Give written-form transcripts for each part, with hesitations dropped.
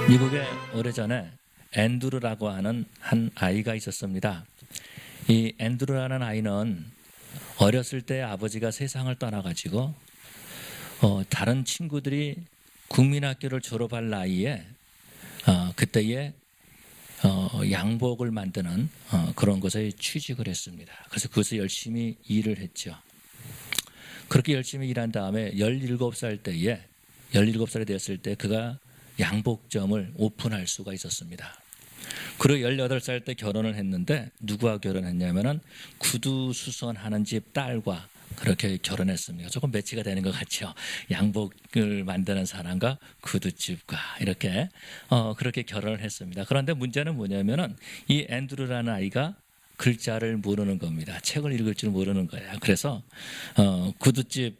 미국에 오래전에 앤드루라고 하는 한 아이가 있었습니다. 이 앤드루라는 아이는 어렸을 때 아버지가 세상을 떠나가지고 다른 친구들이 국민학교를 졸업할 나이에 그때에 양복을 만드는 그런 곳에 취직을 했습니다. 그래서 그것을 열심히 일을 했죠. 그렇게 열심히 일한 다음에 17살이 되었을 때 그가 양복점을 오픈할 수가 있었습니다. 그리고 18살 때 결혼을 했는데 누구와 결혼했냐면은 구두 수선하는 집 딸과 그렇게 결혼했습니다. 조금 매치가 되는 것 같죠. 양복을 만드는 사람과 구두집과 이렇게 그렇게 결혼을 했습니다. 그런데 문제는 뭐냐면은 이 앤드루라는 아이가 글자를 모르는 겁니다. 책을 읽을 줄 모르는 거예요. 그래서 구두집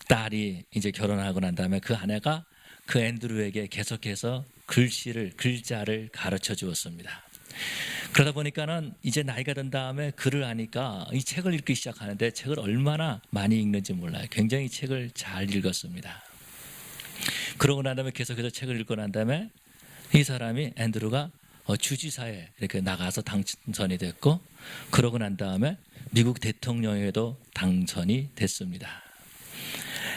딸이 이제 결혼하고 난 다음에 그 아내가 그 앤드루에게 계속해서 글자를 가르쳐 주었습니다. 그러다 보니까는 이제 나이가 든 다음에 글을 아니까 이 책을 읽기 시작하는데 책을 얼마나 많이 읽는지 몰라요. 굉장히 책을 잘 읽었습니다. 그러고 난 다음에 계속해서 책을 읽고 난 다음에 이 사람이 앤드루가 주지사에 이렇게 나가서 당선이 됐고, 그러고 난 다음에 미국 대통령에도 당선이 됐습니다.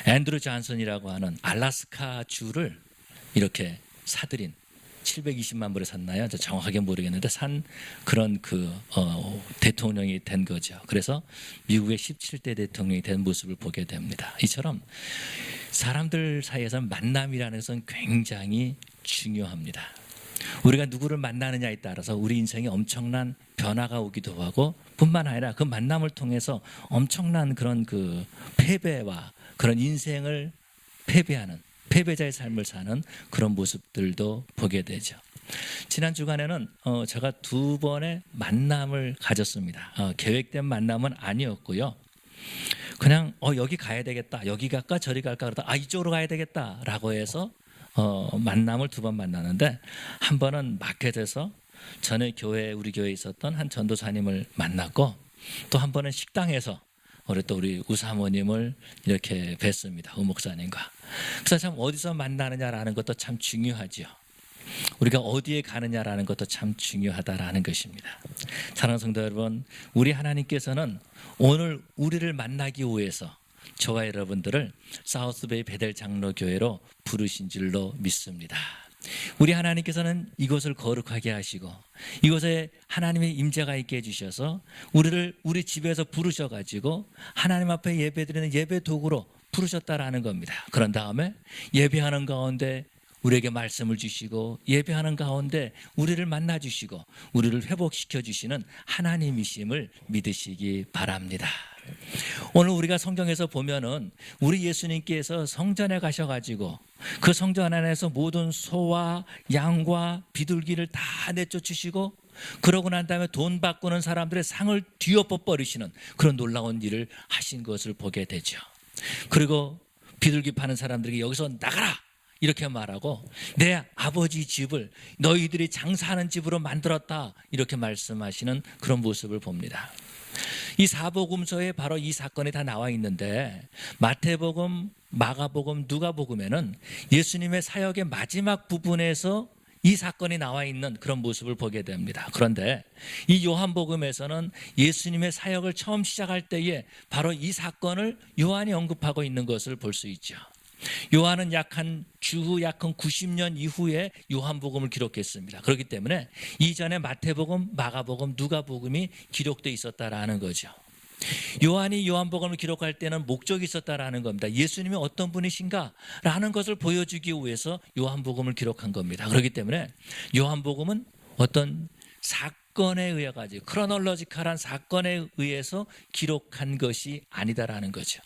앤드루 존슨이라고 하는 알래스카 주를 이렇게 사들인 720만 불에 샀나요? 저 정확하게 모르겠는데 산 그런 대통령이 된 거죠. 그래서 미국의 17대 대통령이 된 모습을 보게 됩니다. 이처럼 사람들 사이에서 만남이라는 것은 굉장히 중요합니다. 우리가 누구를 만나느냐에 따라서 우리 인생에 엄청난 변화가 오기도 하고, 뿐만 아니라 그 만남을 통해서 엄청난 그런 패배와 그런 인생을 패배자의 삶을 사는 그런 모습들도 보게 되죠. 지난 주간에는 제가 2번의 만남을 가졌습니다. 계획된 만남은 아니었고요. 그냥 여기 가야 되겠다, 여기 갈까 저리 갈까 그러다 이쪽으로 가야 되겠다라고 해서 만남을 2번 만나는데, 한 번은 마켓에서 전에 우리 교회에 있었던 한 전도사님을 만났고, 또 한 번은 식당에서 우리 우사모님을 이렇게 뵀습니다. 우목사님과. 그래서 참 어디서 만나느냐라는 것도 참 중요하죠. 우리가 어디에 가느냐라는 것도 참 중요하다라는 것입니다. 사랑하는 성도 여러분, 우리 하나님께서는 오늘 우리를 만나기 위해서 저와 여러분들을 사우스베이 베델 장로교회로 부르신 줄로 믿습니다. 우리 하나님께서는 이곳을 거룩하게 하시고 이곳에 하나님의 임재가 있게 해주셔서 우리를 우리 집에서 부르셔가지고 하나님 앞에 예배드리는 예배 도구로 부르셨다라는 겁니다. 그런 다음에 예배하는 가운데 우리에게 말씀을 주시고, 예배하는 가운데 우리를 만나 주시고 우리를 회복시켜 주시는 하나님이심을 믿으시기 바랍니다. 오늘 우리가 성경에서 보면은 우리 예수님께서 성전에 가셔가지고 그 성전 안에서 모든 소와 양과 비둘기를 다 내쫓으시고, 그러고 난 다음에 돈 바꾸는 사람들의 상을 뒤엎어버리시는 그런 놀라운 일을 하신 것을 보게 되죠. 그리고 비둘기 파는 사람들에게 여기서 나가라 이렇게 말하고, 내 아버지 집을 너희들이 장사하는 집으로 만들었다 이렇게 말씀하시는 그런 모습을 봅니다. 이 사복음서에 바로 이 사건이 다 나와 있는데, 마태복음, 마가복음, 누가복음에는 예수님의 사역의 마지막 부분에서 이 사건이 나와 있는 그런 모습을 보게 됩니다. 그런데 이 요한복음에서는 예수님의 사역을 처음 시작할 때에 바로 이 사건을 요한이 언급하고 있는 것을 볼 수 있죠. 요한은 약 한 90년 이후에 요한복음을 기록했습니다. 그렇기 때문에 이전에 마태복음, 마가복음, 누가복음이 기록되어 있었다라는 거죠. 요한이 요한복음을 기록할 때는 목적이 있었다라는 겁니다. 예수님이 어떤 분이신가라는 것을 보여주기 위해서 요한복음을 기록한 겁니다. 그렇기 때문에 요한복음은 어떤 사건에 의해 가지고 크로놀로지컬한 사건에 의해서 기록한 것이 아니다라는 거죠.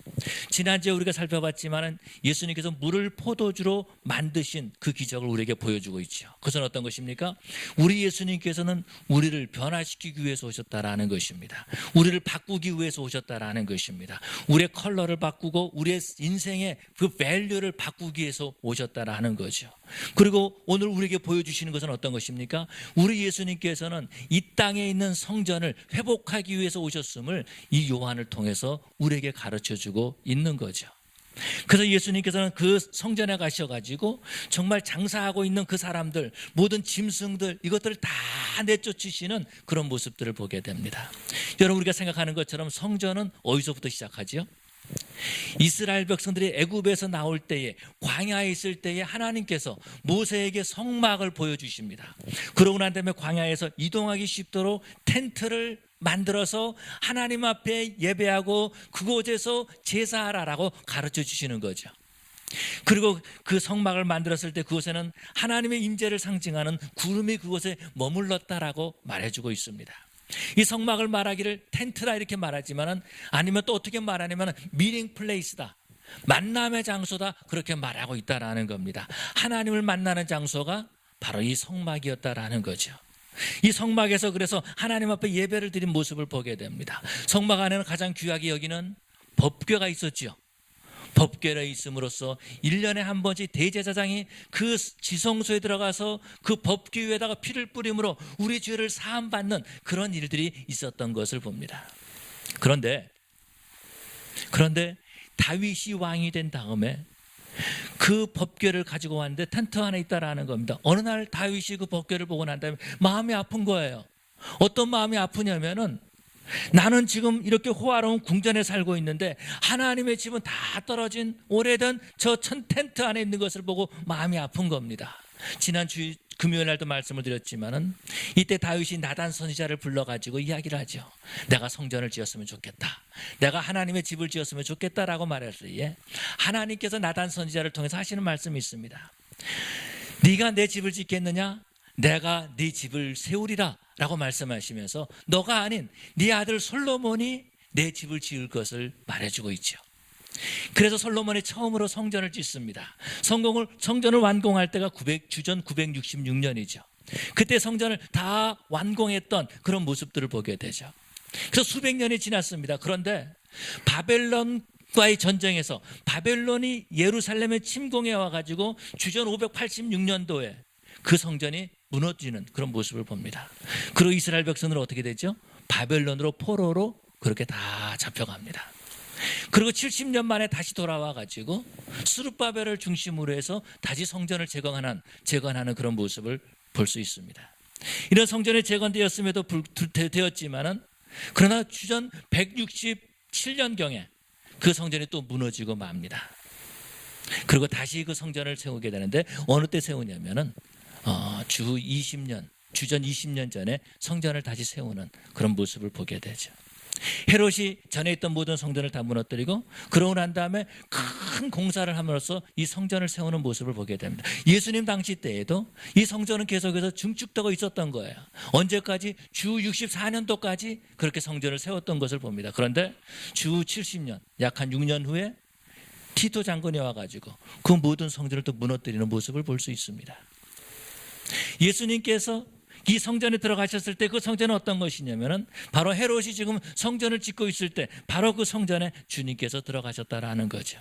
지난주에 우리가 살펴봤지만은 예수님께서 물을 포도주로 만드신 그 기적을 우리에게 보여주고 있죠. 그것은 어떤 것입니까? 우리 예수님께서는 우리를 변화시키기 위해서 오셨다라는 것입니다. 우리를 바꾸기 위해서 오셨다라는 것입니다. 우리의 컬러를 바꾸고 우리의 인생의 그 밸류를 바꾸기 위해서 오셨다라는 거죠. 그리고 오늘 우리에게 보여주시는 것은 어떤 것입니까? 우리 예수님께서는 이 땅에 있는 성전을 회복하기 위해서 오셨음을 이 요한을 통해서 우리에게 가르쳐주고 있는 거죠. 그래서 예수님께서는 그 성전에 가셔가지고 정말 장사하고 있는 그 사람들, 모든 짐승들, 이것들을 다 내쫓으시는 그런 모습들을 보게 됩니다. 여러분, 우리가 생각하는 것처럼 성전은 어디서부터 시작하지요? 이스라엘 백성들이 애굽에서 나올 때에, 광야에 있을 때에 하나님께서 모세에게 성막을 보여주십니다. 그러고 난 다음에 광야에서 이동하기 쉽도록 텐트를 만들어서 하나님 앞에 예배하고 그곳에서 제사하라라고 가르쳐 주시는 거죠. 그리고 그 성막을 만들었을 때 그곳에는 하나님의 임재를 상징하는 구름이 그곳에 머물렀다라고 말해주고 있습니다. 이 성막을 말하기를 텐트라 이렇게 말하지만은, 아니면 또 어떻게 말하냐면 미팅 플레이스다, 만남의 장소다, 그렇게 말하고 있다라는 겁니다. 하나님을 만나는 장소가 바로 이 성막이었다라는 거죠. 이 성막에서 그래서 하나님 앞에 예배를 드린 모습을 보게 됩니다. 성막 안에는 가장 귀하게 여기는 법궤가 있었죠. 법궤가 있음으로써 1년에 한 번씩 대제사장이 그 지성소에 들어가서 그 법궤 위에다가 피를 뿌림으로 우리 죄를 사함받는 그런 일들이 있었던 것을 봅니다. 그런데 다윗이 왕이 된 다음에 그 법궤를 가지고 왔는데 텐트 안에 있다라는 겁니다. 어느 날 다윗이 그 법궤를 보고 난 다음에 마음이 아픈 거예요. 어떤 마음이 아프냐면은, 나는 지금 이렇게 호화로운 궁전에 살고 있는데 하나님의 집은 다 떨어진 오래된 저 텐트 안에 있는 것을 보고 마음이 아픈 겁니다. 지난 금요일 날도 말씀을 드렸지만은, 이때 다윗이 나단 선지자를 불러가지고 이야기를 하죠. 내가 성전을 지었으면 좋겠다, 내가 하나님의 집을 지었으면 좋겠다라고 말했을 때에 하나님께서 나단 선지자를 통해서 하시는 말씀이 있습니다. 네가 내 집을 짓겠느냐? 내가 네 집을 세우리라 라고 말씀하시면서 너가 아닌 네 아들 솔로몬이 내 집을 지을 것을 말해주고 있죠. 그래서 솔로몬이 처음으로 성전을 짓습니다. 성전을 완공할 때가 주전 966년이죠. 그때 성전을 다 완공했던 그런 모습들을 보게 되죠. 그래서 수백 년이 지났습니다. 그런데 바벨론과의 전쟁에서 바벨론이 예루살렘에 침공해 와가지고 주전 586년도에 그 성전이 무너지는 그런 모습을 봅니다. 그리고 이스라엘 백성들은 어떻게 되죠? 바벨론으로, 포로로 그렇게 다 잡혀갑니다. 그리고 70년 만에 다시 돌아와가지고 스룹바벨을 중심으로 해서 다시 성전을 재건하는 그런 모습을 볼 수 있습니다. 이런 성전이 재건되었음에도 되었지만은, 그러나 주전 167년경에 그 성전이 또 무너지고 맙니다. 그리고 다시 그 성전을 세우게 되는데, 어느 때 세우냐면은 주전 20년 전에 성전을 다시 세우는 그런 모습을 보게 되죠. 헤롯이 전에 있던 모든 성전을 다 무너뜨리고 그러고 난 다음에 큰 공사를 함으로써 이 성전을 세우는 모습을 보게 됩니다. 예수님 당시 때에도 이 성전은 계속해서 증축되고 있었던 거예요. 언제까지? 주 64년도까지 그렇게 성전을 세웠던 것을 봅니다. 그런데 주 70년, 약 한 6년 후에 티토 장군이 와가지고 그 모든 성전을 또 무너뜨리는 모습을 볼 수 있습니다. 예수님께서 이 성전에 들어가셨을 때 그 성전은 어떤 것이냐면은, 바로 헤롯이 지금 성전을 짓고 있을 때 바로 그 성전에 주님께서 들어가셨다라는 거죠.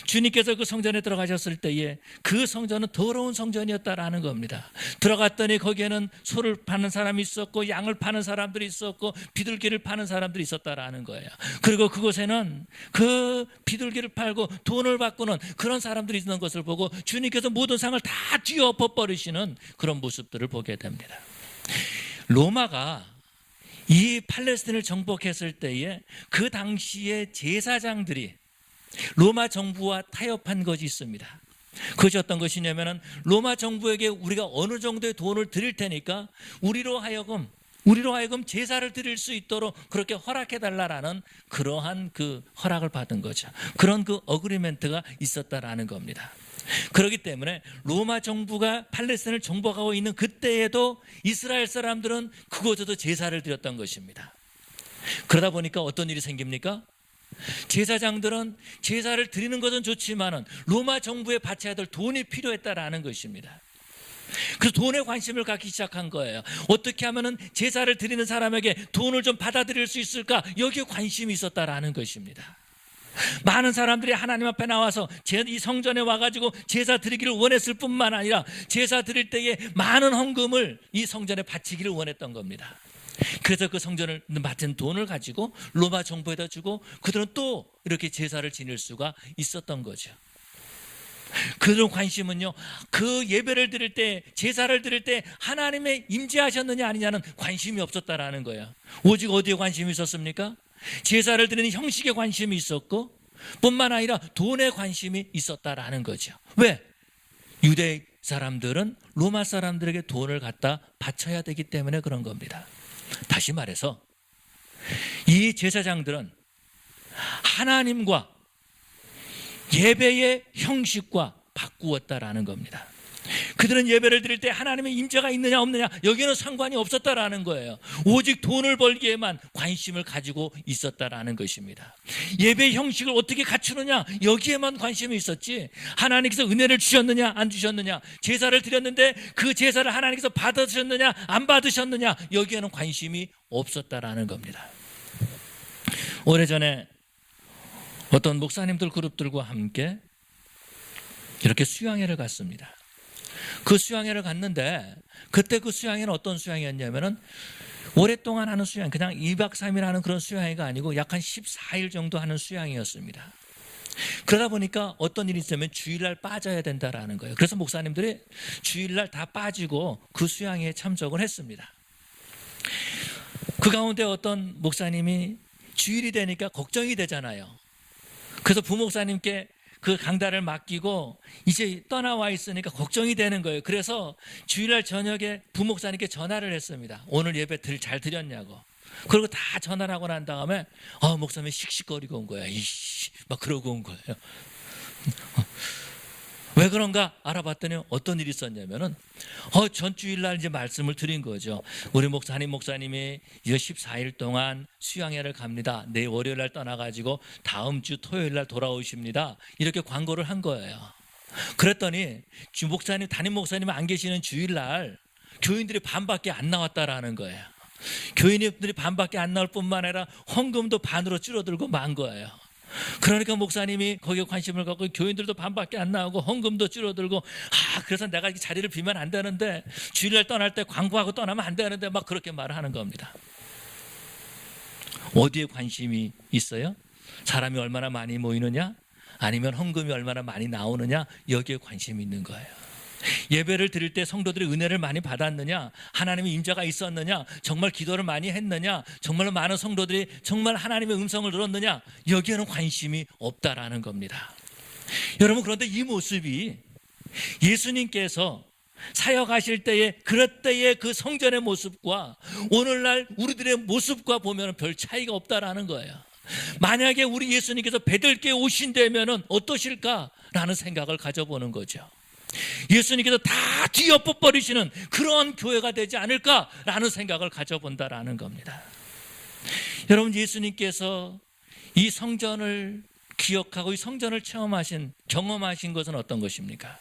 주님께서 그 성전에 들어가셨을 때에 그 성전은 더러운 성전이었다라는 겁니다. 들어갔더니 거기에는 소를 파는 사람이 있었고, 양을 파는 사람들이 있었고, 비둘기를 파는 사람들이 있었다라는 거예요. 그리고 그곳에는 그 비둘기를 팔고 돈을 받고는 그런 사람들이 있는 것을 보고 주님께서 모든 상을 다 뒤엎어 버리시는 그런 모습들을 보게 됩니다. 로마가 이 팔레스틴을 정복했을 때에 그 당시에 제사장들이 로마 정부와 타협한 것이 있습니다. 그것이 어떤 것이냐면은, 로마 정부에게 우리가 어느 정도의 돈을 드릴 테니까 우리로 하여금 제사를 드릴 수 있도록 그렇게 허락해 달라라는 그러한 그 허락을 받은 거죠. 그런 그 어그리멘트가 있었다라는 겁니다. 그렇기 때문에 로마 정부가 팔레스틴을 정복하고 있는 그때에도 이스라엘 사람들은 그곳에도 제사를 드렸던 것입니다. 그러다 보니까 어떤 일이 생깁니까? 제사장들은 제사를 드리는 것은 좋지만은 로마 정부에 바쳐야 될 돈이 필요했다라는 것입니다. 그래서 돈에 관심을 갖기 시작한 거예요. 어떻게 하면은 제사를 드리는 사람에게 돈을 좀 받아들일 수 있을까? 여기에 관심이 있었다라는 것입니다. 많은 사람들이 하나님 앞에 나와서 이 성전에 와가지고 제사 드리기를 원했을 뿐만 아니라 제사 드릴 때에 많은 헌금을 이 성전에 바치기를 원했던 겁니다. 그래서 그 성전을 맡은 돈을 가지고 로마 정부에다 주고 그들은 또 이렇게 제사를 지낼 수가 있었던 거죠. 그런 관심은요, 그 예배를 드릴 때, 제사를 드릴 때 하나님의 임재하셨느냐 아니냐는 관심이 없었다라는 거예요. 오직 어디에 관심이 있었습니까? 제사를 드리는 형식에 관심이 있었고 뿐만 아니라 돈에 관심이 있었다라는 거죠. 왜? 유대 사람들은 로마 사람들에게 돈을 갖다 바쳐야 되기 때문에 그런 겁니다. 다시 말해서 이 제사장들은 하나님과 예배의 형식과 바꾸었다라는 겁니다. 그들은 예배를 드릴 때 하나님의 임재가 있느냐 없느냐 여기는 상관이 없었다라는 거예요. 오직 돈을 벌기에만 관심을 가지고 있었다라는 것입니다. 예배의 형식을 어떻게 갖추느냐 여기에만 관심이 있었지, 하나님께서 은혜를 주셨느냐 안 주셨느냐, 제사를 드렸는데 그 제사를 하나님께서 받으셨느냐 안 받으셨느냐 여기에는 관심이 없었다라는 겁니다. 오래전에 어떤 목사님들 그룹들과 함께 이렇게 수양회를 갔습니다. 그 수양회를 갔는데 그때 그 수양회는 어떤 수양회였냐면은 오랫동안 하는 수양, 그냥 2박 3일 하는 그런 수양회가 아니고 약 한 14일 정도 하는 수양회였습니다. 그러다 보니까 어떤 일이 있으면 주일날 빠져야 된다라는 거예요. 그래서 목사님들이 주일날 다 빠지고 그 수양회에 참석을 했습니다. 그 가운데 어떤 목사님이 주일이 되니까 걱정이 되잖아요. 그래서 부목사님께 그 강단을 맡기고 이제 떠나와 있으니까 걱정이 되는 거예요. 그래서 주일날 저녁에 부목사님께 전화를 했습니다. 오늘 예배 잘 드렸냐고. 그리고 다 전화를 하고 난 다음에 목사님이 씩씩거리고 온 거야. 이씨 막 그러고 온 거예요. 왜 그런가 알아봤더니 어떤 일이 있었냐면은 전 주일날 이제 말씀을 드린 거죠. 우리 목사님이 이제 14일 동안 수양회를 갑니다. 내일 월요일날 떠나가지고 다음 주 토요일날 돌아오십니다. 이렇게 광고를 한 거예요. 그랬더니 담임 목사님 안 계시는 주일날 교인들이 반밖에 안 나왔다라는 거예요. 교인들이 반밖에 안 나올 뿐만 아니라 헌금도 반으로 줄어들고 만 거예요. 그러니까 목사님이 거기에 관심을 갖고 교인들도 반밖에 안 나오고 헌금도 줄어들고 그래서 내가 이 자리를 비면 안 되는데 주일날 떠날 때 광고하고 떠나면 안 되는데 막 그렇게 말을 하는 겁니다. 어디에 관심이 있어요? 사람이 얼마나 많이 모이느냐 아니면 헌금이 얼마나 많이 나오느냐 여기에 관심이 있는 거예요. 예배를 드릴 때 성도들이 은혜를 많이 받았느냐, 하나님의 임재가 있었느냐, 정말 기도를 많이 했느냐, 정말 많은 성도들이 정말 하나님의 음성을 들었느냐 여기에는 관심이 없다라는 겁니다. 여러분, 그런데 이 모습이 예수님께서 사역하실 때에 그럴 때의 그 성전의 모습과 오늘날 우리들의 모습과 보면 별 차이가 없다라는 거예요. 만약에 우리 예수님께서 베들기에 오신다면 어떠실까라는 생각을 가져보는 거죠. 예수님께서 다 뒤엎어버리시는 그런 교회가 되지 않을까라는 생각을 가져본다라는 겁니다. 여러분, 예수님께서 이 성전을 기억하고 이 성전을 경험하신 것은 어떤 것입니까?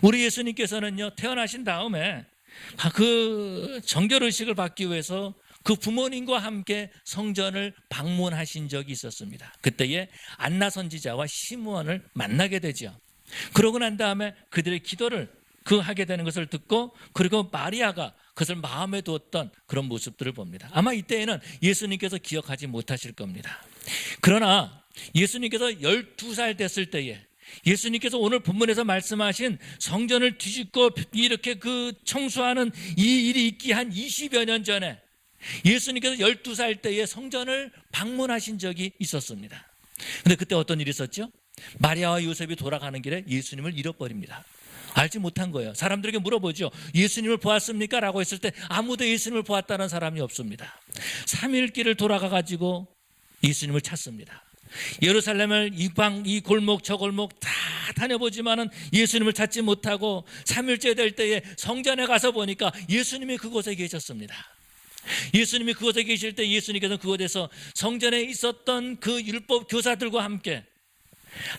우리 예수님께서는요, 태어나신 다음에 그 정결의식을 받기 위해서 그 부모님과 함께 성전을 방문하신 적이 있었습니다. 그때에 안나 선지자와 시므온을 만나게 되죠. 그러고 난 다음에 그들의 기도를 하게 되는 것을 듣고, 그리고 마리아가 그것을 마음에 두었던 그런 모습들을 봅니다. 아마 이때에는 예수님께서 기억하지 못하실 겁니다. 그러나 예수님께서 12살 됐을 때에 예수님께서 오늘 본문에서 말씀하신 성전을 뒤집고 이렇게 청소하는 이 일이 있기 한 20여 년 전에 예수님께서 12살 때에 성전을 방문하신 적이 있었습니다. 그런데 그때 어떤 일이 있었죠? 마리아와 요셉이 돌아가는 길에 예수님을 잃어버립니다. 알지 못한 거예요. 사람들에게 물어보죠. 예수님을 보았습니까? 라고 했을 때 아무도 예수님을 보았다는 사람이 없습니다. 3일 길을 돌아가가지고 예수님을 찾습니다. 예루살렘을 이 골목 저 골목 다 다녀보지만은 예수님을 찾지 못하고 3일째 될 때에 성전에 가서 보니까 예수님이 그곳에 계셨습니다. 예수님이 그곳에 계실 때 예수님께서 그곳에서 성전에 있었던 그 율법 교사들과 함께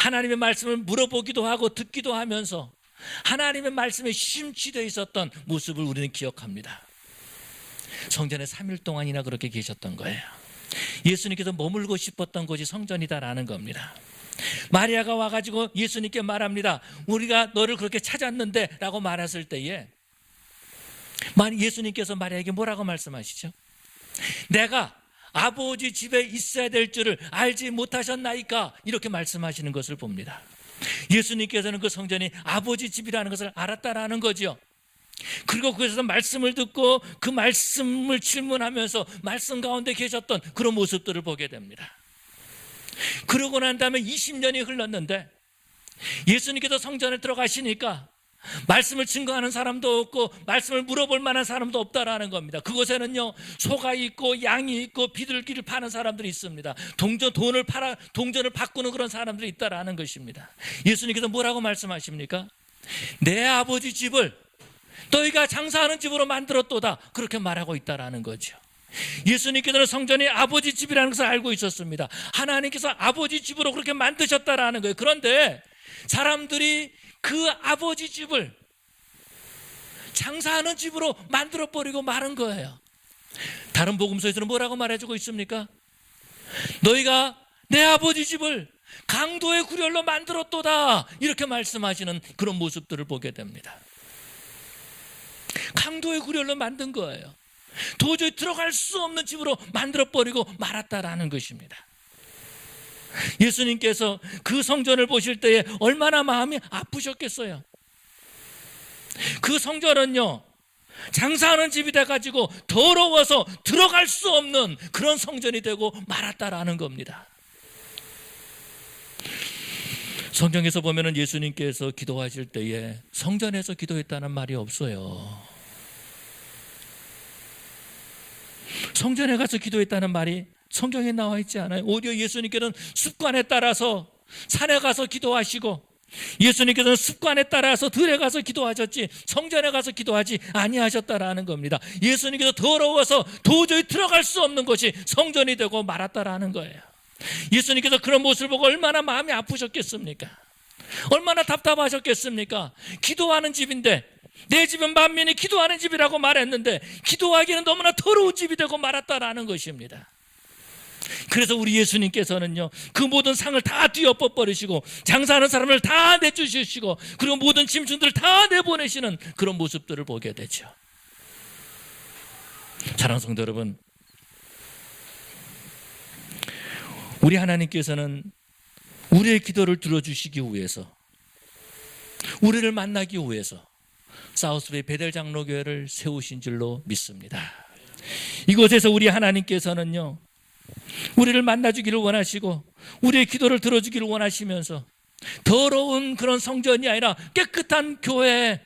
하나님의 말씀을 물어보기도 하고 듣기도 하면서 하나님의 말씀에 심취되어 있었던 모습을 우리는 기억합니다. 성전에 3일 동안이나 그렇게 계셨던 거예요. 예수님께서 머물고 싶었던 곳이 성전이다라는 겁니다. 마리아가 와가지고 예수님께 말합니다. 우리가 너를 그렇게 찾았는데 라고 말했을 때에 예수님께서 마리아에게 뭐라고 말씀하시죠? 내가 아버지 집에 있어야 될 줄을 알지 못하셨나이까? 이렇게 말씀하시는 것을 봅니다. 예수님께서는 그 성전이 아버지 집이라는 것을 알았다라는 거죠. 그리고 그래서 말씀을 듣고 그 말씀을 질문하면서 말씀 가운데 계셨던 그런 모습들을 보게 됩니다. 그러고 난 다음에 20년이 흘렀는데 예수님께서 성전에 들어가시니까 말씀을 증거하는 사람도 없고 말씀을 물어볼 만한 사람도 없다라는 겁니다. 그곳에는요, 소가 있고 양이 있고 비둘기를 파는 사람들이 있습니다. 동전을 바꾸는 그런 사람들이 있다라는 것입니다. 예수님께서 뭐라고 말씀하십니까? 내 아버지 집을 너희가 장사하는 집으로 만들었도다, 그렇게 말하고 있다라는 거죠. 예수님께서는 성전이 아버지 집이라는 것을 알고 있었습니다. 하나님께서 아버지 집으로 그렇게 만드셨다라는 거예요. 그런데 사람들이 그 아버지 집을 장사하는 집으로 만들어버리고 마는 거예요. 다른 복음서에서는 뭐라고 말해주고 있습니까? 너희가 내 아버지 집을 강도의 구렬로 만들었도다, 이렇게 말씀하시는 그런 모습들을 보게 됩니다. 강도의 구렬로 만든 거예요. 도저히 들어갈 수 없는 집으로 만들어버리고 말았다라는 것입니다. 예수님께서 그 성전을 보실 때에 얼마나 마음이 아프셨겠어요. 그 성전은요, 장사하는 집이 돼가지고 더러워서 들어갈 수 없는 그런 성전이 되고 말았다라는 겁니다. 성경에서 보면은 예수님께서 기도하실 때에 성전에서 기도했다는 말이 없어요. 성전에 가서 기도했다는 말이 성경에 나와 있지 않아요. 오히려 예수님께서는 습관에 따라서 산에 가서 기도하시고, 예수님께서는 습관에 따라서 들에 가서 기도하셨지 성전에 가서 기도하지 아니하셨다라는 겁니다. 예수님께서 더러워서 도저히 들어갈 수 없는 것이 성전이 되고 말았다라는 거예요. 예수님께서 그런 모습을 보고 얼마나 마음이 아프셨겠습니까? 얼마나 답답하셨겠습니까? 기도하는 집인데, 내 집은 만민이 기도하는 집이라고 말했는데 기도하기는 너무나 더러운 집이 되고 말았다라는 것입니다. 그래서 우리 예수님께서는요, 그 모든 상을 다 뒤엎어버리시고 장사하는 사람을 다 내주시고 그리고 모든 짐승들을 다 내보내시는 그런 모습들을 보게 되죠. 사랑하는 성도 여러분, 우리 하나님께서는 우리의 기도를 들어주시기 위해서, 우리를 만나기 위해서 사우스베이 베델 장로교회를 세우신 줄로 믿습니다. 이곳에서 우리 하나님께서는요, 우리를 만나주기를 원하시고 우리의 기도를 들어주기를 원하시면서 더러운 그런 성전이 아니라 깨끗한 교회,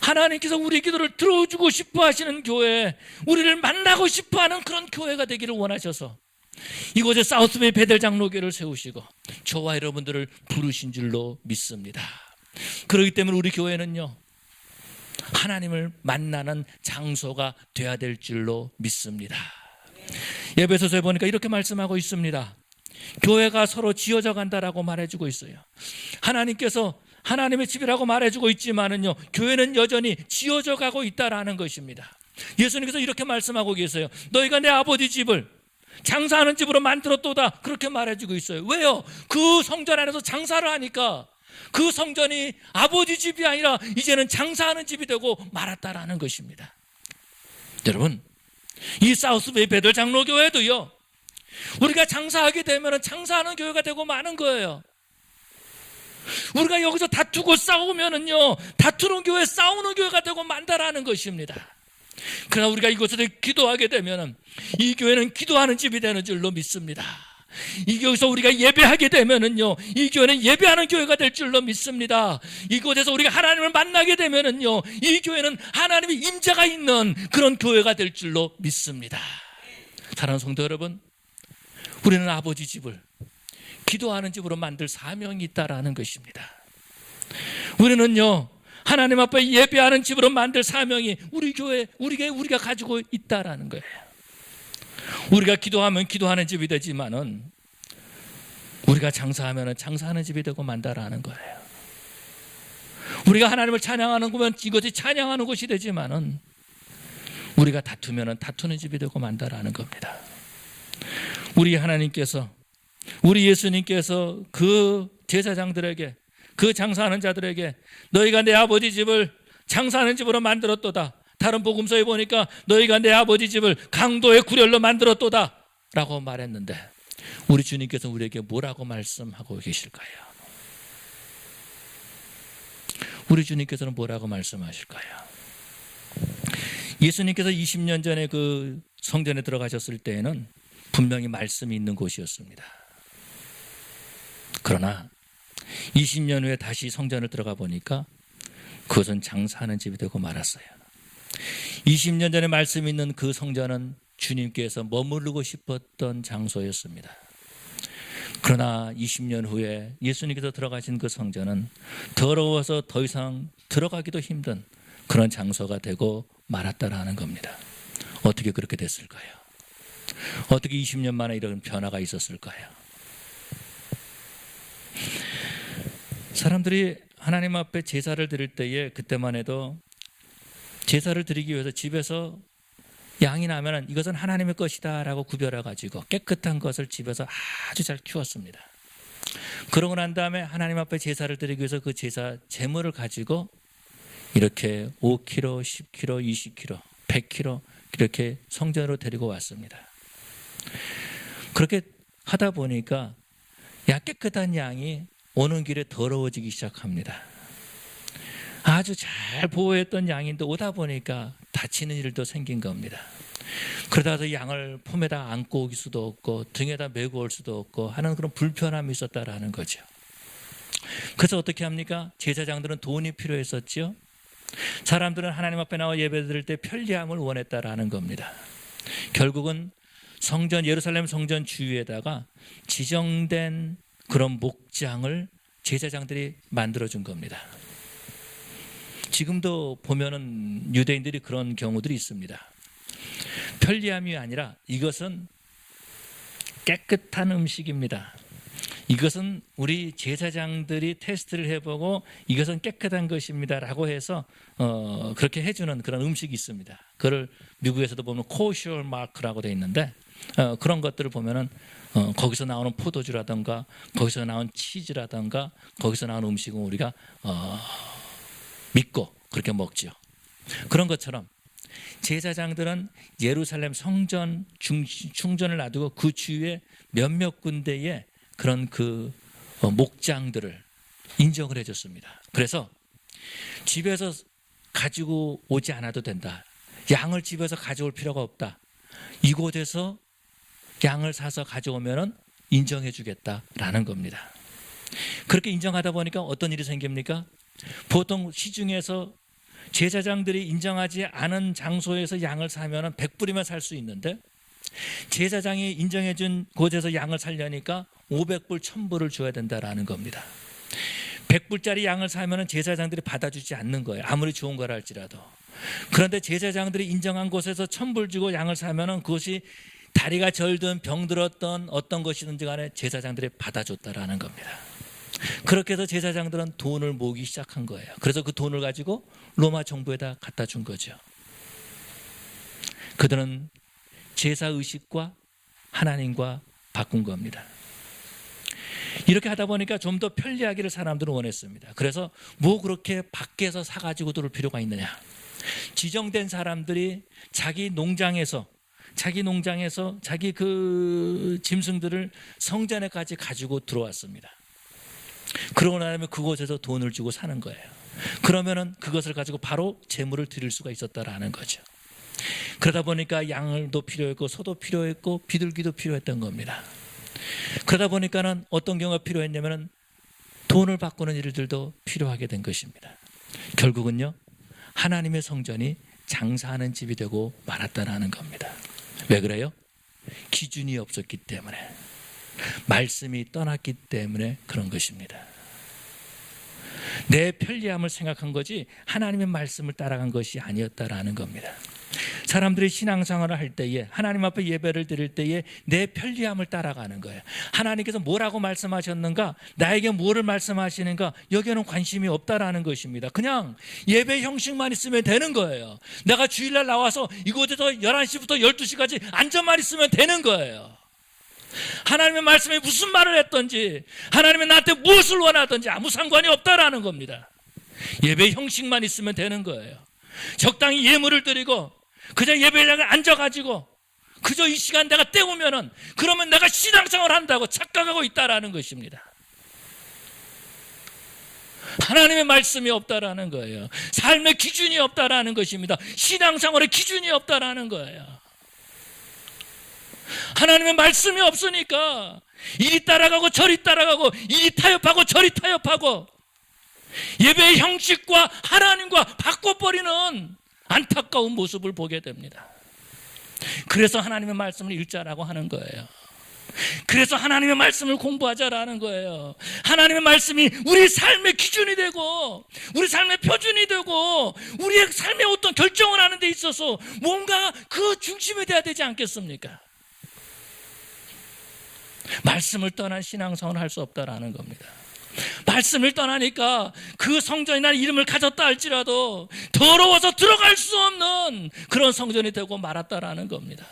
하나님께서 우리의 기도를 들어주고 싶어 하시는 교회, 우리를 만나고 싶어 하는 그런 교회가 되기를 원하셔서 이곳에 사우스베이 베델 장로교회를 세우시고 저와 여러분들을 부르신 줄로 믿습니다. 그렇기 때문에 우리 교회는요, 하나님을 만나는 장소가 되어야 될 줄로 믿습니다. 에베소서에 보니까 이렇게 말씀하고 있습니다. 교회가 서로 지어져 간다라고 말해주고 있어요. 하나님께서 하나님의 집이라고 말해주고 있지만은요, 교회는 여전히 지어져 가고 있다라는 것입니다. 예수님께서 이렇게 말씀하고 계세요. 너희가 내 아버지 집을 장사하는 집으로 만들었도다, 그렇게 말해주고 있어요. 왜요? 그 성전 안에서 장사를 하니까 그 성전이 아버지 집이 아니라 이제는 장사하는 집이 되고 말았다라는 것입니다. 여러분, 이 사우스베이 베델 장로교회도요, 우리가 장사하게 되면 장사하는 교회가 되고 마는 거예요. 우리가 여기서 다투고 싸우면은요, 다투는 교회, 싸우는 교회가 되고 만다라는 것입니다. 그러나 우리가 이곳에서 기도하게 되면 이 교회는 기도하는 집이 되는 줄로 믿습니다. 이곳에서 우리가 예배하게 되면은요, 이 교회는 예배하는 교회가 될 줄로 믿습니다. 이곳에서 우리가 하나님을 만나게 되면은요, 이 교회는 하나님의 임재가 있는 그런 교회가 될 줄로 믿습니다. 사랑하는 성도 여러분, 우리는 아버지 집을 기도하는 집으로 만들 사명이 있다라는 것입니다. 우리는요, 하나님 앞에 예배하는 집으로 만들 사명이 우리 교회, 우리가 가지고 있다라는 거예요. 우리가 기도하면 기도하는 집이 되지만은 우리가 장사하면 장사하는 집이 되고 만다라는 거예요. 우리가 하나님을 찬양하는 거면 이것이 찬양하는 곳이 되지만은 우리가 다투면 다투는 집이 되고 만다라는 겁니다. 우리 하나님께서, 우리 예수님께서 그 제사장들에게, 그 장사하는 자들에게 너희가 내 아버지 집을 장사하는 집으로 만들었도다, 다른 복음서에 보니까 너희가 내 아버지 집을 강도의 구렬로 만들었도다 라고 말했는데 우리 주님께서 우리에게 뭐라고 말씀하고 계실까요? 우리 주님께서는 뭐라고 말씀하실까요? 예수님께서 20년 전에 그 성전에 들어가셨을 때에는 분명히 말씀이 있는 곳이었습니다. 그러나 20년 후에 다시 성전을 들어가 보니까 그것은 장사하는 집이 되고 말았어요. 20년 전에 말씀이 있는 그 성전은 주님께서 머무르고 싶었던 장소였습니다. 그러나 20년 후에 예수님께서 들어가신 그 성전은 더러워서 더 이상 들어가기도 힘든 그런 장소가 되고 말았다라는 겁니다. 어떻게 그렇게 됐을까요? 어떻게 20년 만에 이런 변화가 있었을까요? 사람들이 하나님 앞에 제사를 드릴 때에 그때만 해도 제사를 드리기 위해서 집에서 양이 나면 이것은 하나님의 것이다 라고 구별해가지고 깨끗한 것을 집에서 아주 잘 키웠습니다. 그러고 난 다음에 하나님 앞에 제사를 드리기 위해서 그 제사 제물을 가지고 이렇게 5kg, 10kg, 20kg, 100kg 이렇게 성전으로 데리고 왔습니다. 그렇게 하다 보니까 깨끗한 양이 오는 길에 더러워지기 시작합니다. 아주 잘 보호했던 양인데 오다 보니까 다치는 일도 생긴 겁니다. 그러다가 양을 폼에다 안고 올 수도 없고 등에다 메고 올 수도 없고 하는 그런 불편함이 있었다라는 거죠. 그래서 어떻게 합니까? 제사장들은 돈이 필요했었죠. 사람들은 하나님 앞에 나와 예배드릴 때 편리함을 원했다라는 겁니다. 결국은 성전, 예루살렘 성전 주위에다가 지정된 그런 목장을 제사장들이 만들어준 겁니다. 지금도 보면은 유대인들이 그런 경우들이 있습니다. 편리함이 아니라 이것은 깨끗한 음식입니다. 이것은 우리 제사장들이 테스트를 해보고 이것은 깨끗한 것입니다 라고 해서 그렇게 해주는 그런 음식이 있습니다. 그걸 미국에서도 보면 코셔 마크라고 되어 있는데 그런 것들을 보면은 거기서 나오는 포도주라든가 거기서 나온 치즈라든가 거기서 나오는 음식은 우리가 믿고 그렇게 먹죠. 그런 것처럼 제사장들은 예루살렘 성전 충전을 놔두고 그 주위에 몇몇 군데에 그런 그 목장들을 인정을 해줬습니다. 그래서 집에서 가지고 오지 않아도 된다. 양을 집에서 가져올 필요가 없다. 이곳에서 양을 사서 가져오면 인정해 주겠다라는 겁니다. 그렇게 인정하다 보니까 어떤 일이 생깁니까? 보통 시중에서 제사장들이 인정하지 않은 장소에서 양을 사면 100불이면 살 수 있는데 제사장이 인정해 준 곳에서 양을 살려니까 500불, 1000불을 줘야 된다라는 겁니다. 100불짜리 양을 사면 제사장들이 받아주지 않는 거예요. 아무리 좋은 거라 할지라도. 그런데 제사장들이 인정한 곳에서 1000불 주고 양을 사면 그것이 다리가 절든 병들었던 어떤 것이든지 간에 제사장들이 받아줬다라는 겁니다. 그렇게 해서 제사장들은 돈을 모으기 시작한 거예요. 그래서 그 돈을 가지고 로마 정부에다 갖다 준 거죠. 그들은 제사의식과 하나님과 바꾼 겁니다. 이렇게 하다 보니까 좀 더 편리하기를 사람들은 원했습니다. 그래서 뭐 그렇게 밖에서 사가지고 들을 필요가 있느냐. 지정된 사람들이 자기 농장에서 자기 그 짐승들을 성전에까지 가지고 들어왔습니다. 그러고 나면 그곳에서 돈을 주고 사는 거예요. 그러면은 그것을 가지고 바로 제물을 드릴 수가 있었다라는 거죠. 그러다 보니까 양도 필요했고 소도 필요했고 비둘기도 필요했던 겁니다. 그러다 보니까는 어떤 경우가 필요했냐면은 돈을 바꾸는 일들도 필요하게 된 것입니다. 결국은요, 하나님의 성전이 장사하는 집이 되고 말았다라는 겁니다. 왜 그래요? 기준이 없었기 때문에, 말씀이 떠났기 때문에 그런 것입니다. 내 편리함을 생각한 거지 하나님의 말씀을 따라간 것이 아니었다라는 겁니다. 사람들이 신앙생활을 할 때에, 하나님 앞에 예배를 드릴 때에 내 편리함을 따라가는 거예요. 하나님께서 뭐라고 말씀하셨는가, 나에게 뭐를 말씀하시는가, 여기에는 관심이 없다라는 것입니다. 그냥 예배 형식만 있으면 되는 거예요. 내가 주일날 나와서 이곳에서 11시부터 12시까지 앉아만 있으면 되는 거예요. 하나님의 말씀에 무슨 말을 했던지, 하나님이 나한테 무엇을 원하든지 아무 상관이 없다라는 겁니다. 예배 형식만 있으면 되는 거예요. 적당히 예물을 드리고 그저 예배당에 앉아가지고 그저 이 시간 내가 때우면은 그러면 내가 신앙생활을 한다고 착각하고 있다라는 것입니다. 하나님의 말씀이 없다라는 거예요. 삶의 기준이 없다라는 것입니다. 신앙생활의 기준이 없다라는 거예요. 하나님의 말씀이 없으니까 이리 따라가고 저리 따라가고 이리 타협하고 저리 타협하고 예배의 형식과 하나님과 바꿔버리는 안타까운 모습을 보게 됩니다. 그래서 하나님의 말씀을 읽자라고 하는 거예요. 그래서 하나님의 말씀을 공부하자라는 거예요. 하나님의 말씀이 우리 삶의 기준이 되고 우리 삶의 표준이 되고 우리의 삶의 어떤 결정을 하는 데 있어서 뭔가 그 중심이 돼야 되지 않겠습니까? 말씀을 떠난 신앙생활을 할 수 없다라는 겁니다. 말씀을 떠나니까 그 성전이나 이름을 가졌다 할지라도 더러워서 들어갈 수 없는 그런 성전이 되고 말았다라는 겁니다.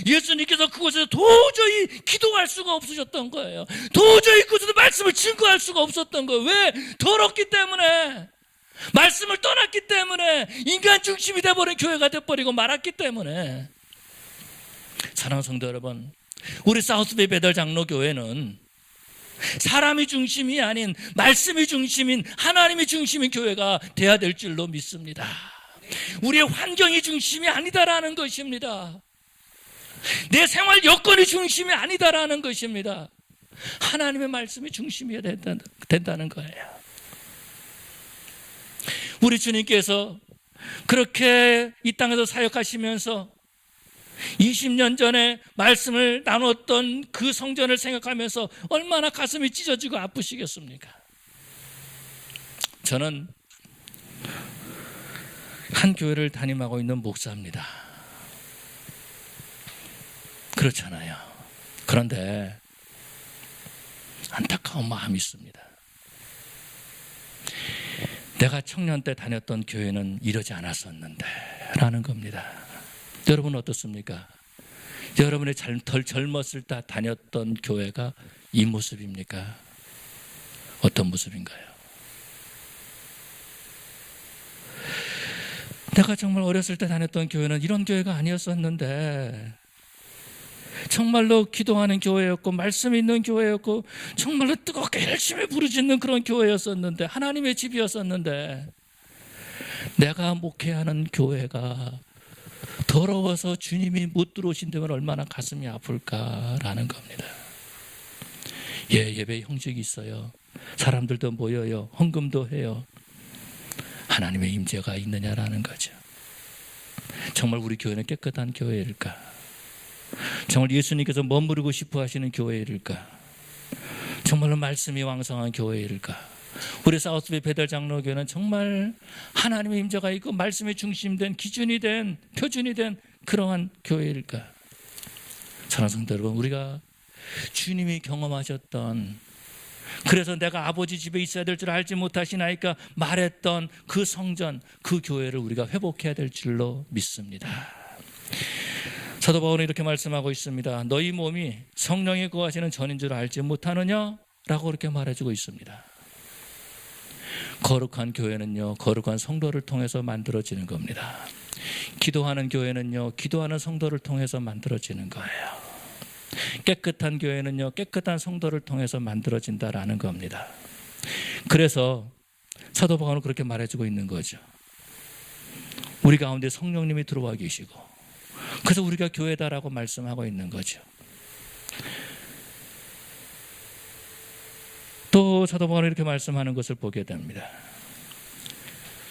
예수님께서 그곳에서 도저히 기도할 수가 없으셨던 거예요. 도저히 그곳에서 말씀을 증거할 수가 없었던 거예요. 왜? 더럽기 때문에, 말씀을 떠났기 때문에, 인간 중심이 돼버린 교회가 돼버리고 말았기 때문에. 사랑하는 성도 여러분, 우리 사우스베이 베들 장로 교회는 사람이 중심이 아닌 말씀이 중심인 하나님이 중심인 교회가 돼야 될 줄로 믿습니다. 우리의 환경이 중심이 아니다라는 것입니다. 내 생활 여건이 중심이 아니다라는 것입니다. 하나님의 말씀이 중심이어야 된다는 거예요. 우리 주님께서 그렇게 이 땅에서 사역하시면서 20년 전에 말씀을 나눴던 그 성전을 생각하면서 얼마나 가슴이 찢어지고 아프시겠습니까? 저는 한 교회를 담임하고 있는 목사입니다. 그렇잖아요. 그런데 안타까운 마음이 있습니다. 내가 청년 때 다녔던 교회는 이러지 않았었는데 라는 겁니다. 여러분 어떻습니까? 여러분이 덜 젊었을 때 다녔던 교회가 이 모습입니까? 어떤 모습인가요? 내가 정말 어렸을 때 다녔던 교회는 이런 교회가 아니었었는데 정말로 기도하는 교회였고 말씀 있는 교회였고 정말로 뜨겁게 열심히 부르짖는 그런 교회였었는데 하나님의 집이었었는데 내가 목회하는 교회가 더러워서 주님이 못 들어오신다면 얼마나 가슴이 아플까라는 겁니다. 예배 형식이 있어요. 사람들도 모여요. 헌금도 해요. 하나님의 임재가 있느냐라는 거죠. 정말 우리 교회는 깨끗한 교회일까? 정말 예수님께서 머무르고 싶어 하시는 교회일까? 정말로 말씀이 왕성한 교회일까? 우리 사우스베이 베들 장로교회는 정말 하나님의 임재가 있고 말씀의 중심된 기준이 된 표준이 된 그러한 교회일까? 사랑하는 성도 여러분, 우리가 주님이 경험하셨던 그래서 내가 아버지 집에 있어야 될 줄 알지 못하시나이까 말했던 그 성전, 그 교회를 우리가 회복해야 될 줄로 믿습니다. 사도 바울은 이렇게 말씀하고 있습니다. 너희 몸이 성령이 거하시는 전인 줄 알지 못하느냐? 라고 그렇게 말해주고 있습니다. 거룩한 교회는요, 거룩한 성도를 통해서 만들어지는 겁니다. 기도하는 교회는요, 기도하는 성도를 통해서 만들어지는 거예요. 깨끗한 교회는요, 깨끗한 성도를 통해서 만들어진다라는 겁니다. 그래서 사도 바울은 그렇게 말해주고 있는 거죠. 우리 가운데 성령님이 들어와 계시고 그래서 우리가 교회다라고 말씀하고 있는 거죠. 또 사도 바울은 이렇게 말씀하는 것을 보게 됩니다.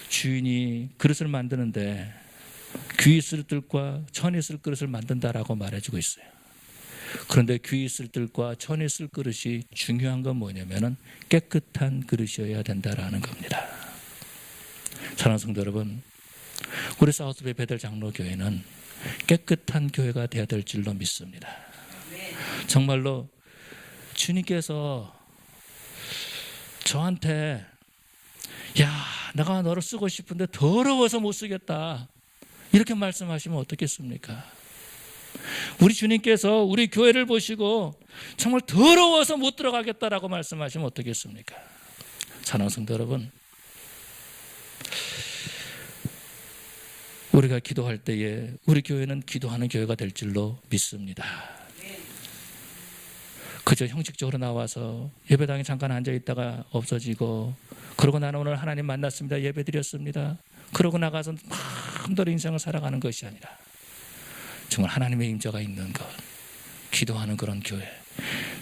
주인이 그릇을 만드는데 귀 있을 뜰과 천 있을 그릇을 만든다라고 말해주고 있어요. 그런데 귀 있을 뜰과 천 있을 그릇이 중요한 건 뭐냐면은 깨끗한 그릇이어야 된다라는 겁니다. 사랑하는 성도 여러분, 우리 사우스베이 베들 장로교회는 깨끗한 교회가 되어야 될 줄로 믿습니다. 정말로 주님께서 저한테 야, 내가 너를 쓰고 싶은데 더러워서 못 쓰겠다 이렇게 말씀하시면 어떻겠습니까? 우리 주님께서 우리 교회를 보시고 정말 더러워서 못 들어가겠다라고 말씀하시면 어떻겠습니까? 사랑하는 성도 여러분, 우리가 기도할 때에 우리 교회는 기도하는 교회가 될 줄로 믿습니다. 그저 형식적으로 나와서 예배당에 잠깐 앉아 있다가 없어지고, 그러고 나는 오늘 하나님 만났습니다, 예배 드렸습니다, 그러고 나가서 마음대로 인생을 살아가는 것이 아니라 정말 하나님의 임재가 있는 것, 기도하는 그런 교회,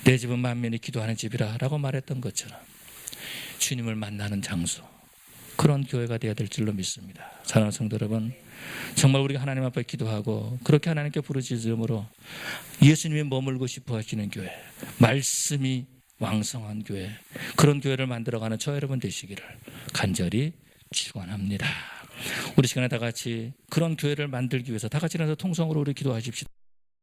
내 집은 만민이 기도하는 집이라 라고 말했던 것처럼 주님을 만나는 장소, 그런 교회가 되어야 될 줄로 믿습니다. 사랑하는 성도 여러분, 정말 우리가 하나님 앞에 기도하고 그렇게 하나님께 부르짖음으로 예수님이 머물고 싶어 하시는 교회, 말씀이 왕성한 교회, 그런 교회를 만들어가는 저 여러분 되시기를 간절히 축원합니다. 우리 시간에 다 같이 그런 교회를 만들기 위해서 다 같이 일어나서 통성으로 우리 기도하십시다.